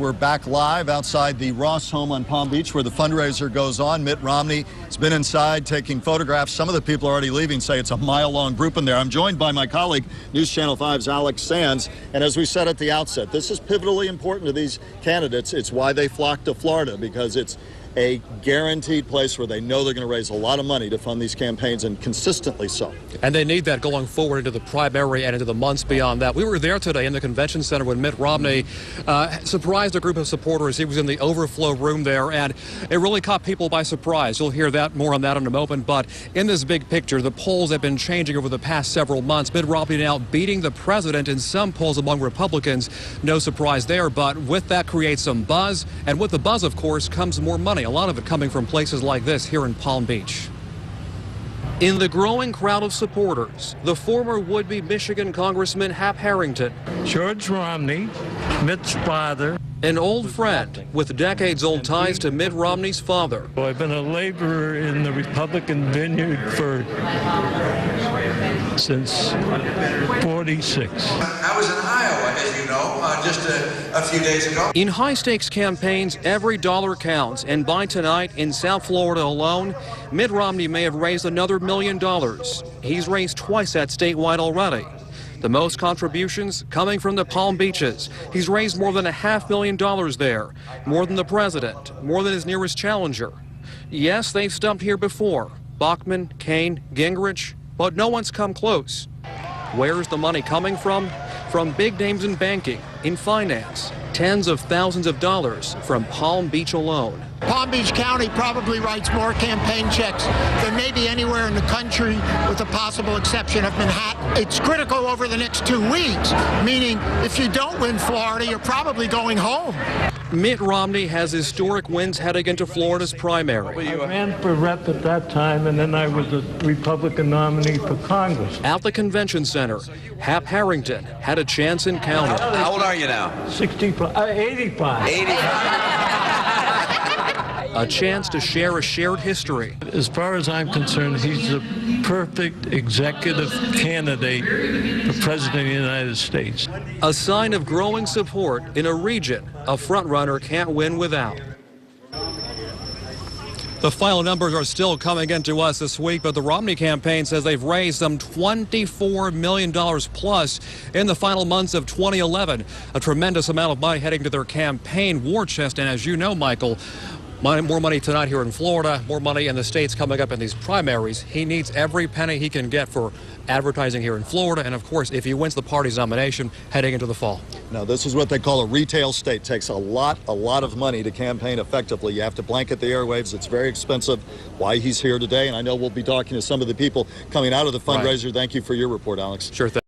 We're back live outside the Ross home on Palm Beach where the fundraiser goes on. Mitt Romney has been inside taking photographs. Some of the people are already leaving, say it's a mile-long group in there. I'm joined by my colleague, News Channel 5's Alex Sands. And as we said at the outset, this is pivotally important to these candidates. It's why they flock to Florida, because it's a guaranteed place where they know they're going to raise a lot of money to fund these campaigns, and consistently so. And they need that going forward into the primary and into the months beyond that. We were there today in the convention center when Mitt Romney surprised a group of supporters. He was in the overflow room there, and it really caught people by surprise. You'll hear that more on that in a moment. But in this big picture, the polls have been changing over the past several months. Mitt Romney now beating the president in some polls among Republicans. No surprise there, but with that creates some buzz. And with the buzz, of course, comes more money. A lot of it coming from places like this here in Palm Beach. In the growing crowd of supporters, the former would-be Michigan Congressman Hap Harrington. George Romney, Mitt's father. An old friend with decades-old ties to Mitt Romney's father. I've been a laborer in the Republican vineyard since 46. I was in Iowa, as you know, just a few days ago. In high-stakes campaigns, every dollar counts, and by tonight, in South Florida alone, Mitt Romney may have raised another $1 million. He's raised twice that statewide already. The most contributions coming from the Palm Beaches. He's raised more than $500,000 there, more than the president, more than his nearest challenger. Yes, they've stumped here before, Bachmann, Kaine, Gingrich, but no one's come close. Where's the money coming from? From big names in banking, in finance, tens of thousands of dollars from Palm Beach alone. Palm Beach County probably writes more campaign checks than maybe anywhere in the country, with the possible exception of Manhattan. It's critical over the next 2 weeks, meaning if you don't win Florida, you're probably going home. Mitt Romney has historic wins heading into Florida's primary. I ran for rep at that time, and then I was a Republican nominee for Congress. At the convention center, Hap Harrington had a chance in counting. How old are you now? 85. 85. A chance to share a shared history. As far as I'm concerned, he's a perfect executive candidate for President of the United States. A sign of growing support in a region a frontrunner can't win without. The final numbers are still coming into us this week, but the Romney campaign says they've raised some $24 million plus in the final months of 2011. A tremendous amount of money heading to their campaign war chest. And as you know, Michael, more money tonight here in Florida, more money in the states coming up in these primaries. He needs every penny he can get for advertising here in Florida, and of course, if he wins the party's nomination, heading into the fall. Now, this is what they call a retail state. It takes a lot of money to campaign effectively. You have to blanket the airwaves. It's very expensive. Why he's here today, and I know we'll be talking to some of the people coming out of the fundraiser. Right. Thank you for your report, Alex. Sure thing.